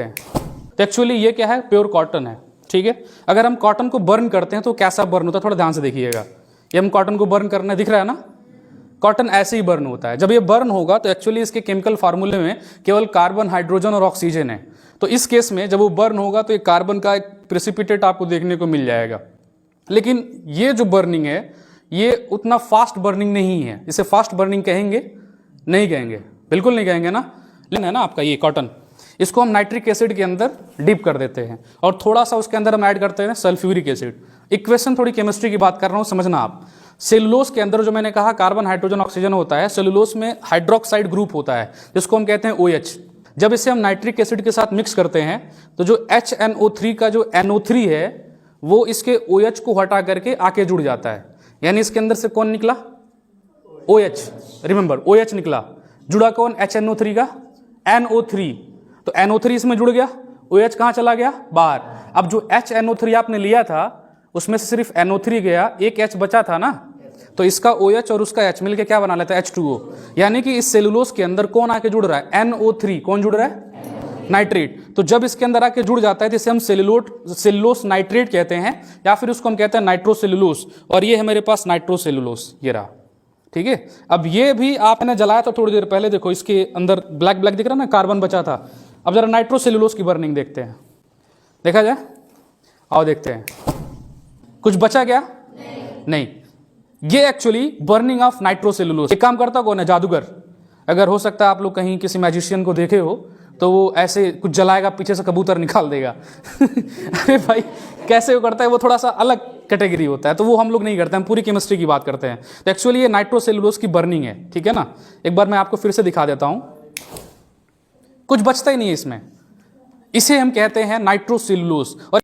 तो एक्चुअली ये क्या है, प्योर कॉटन है। ठीक है, अगर हम कॉटन को बर्न करते हैं तो कैसा बर्न होता है, थोड़ा ध्यान से देखिएगा। ये हम कॉटन को बर्न करना दिख रहा है ना, कॉटन ऐसे ही बर्न होता है। जब ये बर्न होगा तो एक्चुअली इसके केमिकल फार्मूले में केवल कार्बन, हाइड्रोजन और ऑक्सीजन है। तो इस केस में जब वो बर्न होगा तो ये कार्बन का एक प्रेसिपिटेट आपको देखने को मिल जाएगा। लेकिन ये जो बर्निंग है ये उतना फास्ट बर्निंग नहीं है। इसे फास्ट बर्निंग कहेंगे? नहीं कहेंगे, बिल्कुल नहीं कहेंगे ना। लेकिन है ना आपका ये कॉटन, इसको हम नाइट्रिक एसिड के अंदर डिप कर देते हैं और थोड़ा सा उसके अंदर हम ऐड करते हैं सल्फ्यूरिक एसिड। इक्वेशन थोड़ी केमिस्ट्री की बात कर रहा हूँ, समझना आप। सेलुलोज के अंदर जो मैंने कहा कार्बन, हाइड्रोजन, ऑक्सीजन होता है, सेलुलोज में हाइड्रोक्साइड ग्रुप होता है जिसको हम कहते हैं OH। जब इसे हम नाइट्रिक एसिड के साथ मिक्स करते हैं तो जो HNO3 का जो NO3 है वो इसके OH को हटा करके आके जुड़ जाता है। यानी इसके अंदर से कौन निकला? OH। रिमेंबर, OH निकला, जुड़ा कौन? HNO3 का NO3। तो NO3 इसमें जुड़ गया, OH कहाँ चला गया? बाहर। अब जो HNO3 आपने लिया था उसमें से सिर्फ NO3 गया, एक H बचा था ना, तो इसका OH और उसका H मिलके क्या बना लेता है? H2O। यानी कि इस सेलुलोज के अंदर कौन आके जुड़ रहा है? NO3। कौन जुड़ रहा है? नाइट्रेट। तो जब इसके अंदर आके जुड़ जाता है तो इसे हम सेलुलोस नाइट्रेट कहते हैं, या फिर उसको हम कहते हैं नाइट्रोसेलुलोस। और ये है मेरे पास नाइट्रोसेलुलोस, ये रहा। ठीक है, अब ये भी आपने जलाया था थोड़ी देर पहले, देखो इसके अंदर ब्लैक ब्लैक दिख रहा है ना, कार्बन बचा था। अब जरा नाइट्रोसेलुलोस की बर्निंग देखते हैं, देखा जाए, आओ देखते हैं। कुछ बचा क्या? नहीं। ये एक्चुअली बर्निंग ऑफ नाइट्रोसेलुलोस। एक काम करता कौन है? जादूगर। अगर हो सकता है आप लोग कहीं किसी मैजिशियन को देखे हो तो वो ऐसे कुछ जलाएगा, पीछे से कबूतर निकाल देगा अरे भाई कैसे वो करता है, वो थोड़ा सा अलग कैटेगरी होता है, तो वो हम लोग नहीं करते, हम पूरी केमिस्ट्री की बात करते हैं। तो एक्चुअली ये नाइट्रोसेलुलोस की बर्निंग है। ठीक है ना, एक बार मैं आपको फिर से दिखा देता हूं। कुछ बचता ही नहीं है इसमें, इसे हम कहते हैं नाइट्रोसेलुलोस। और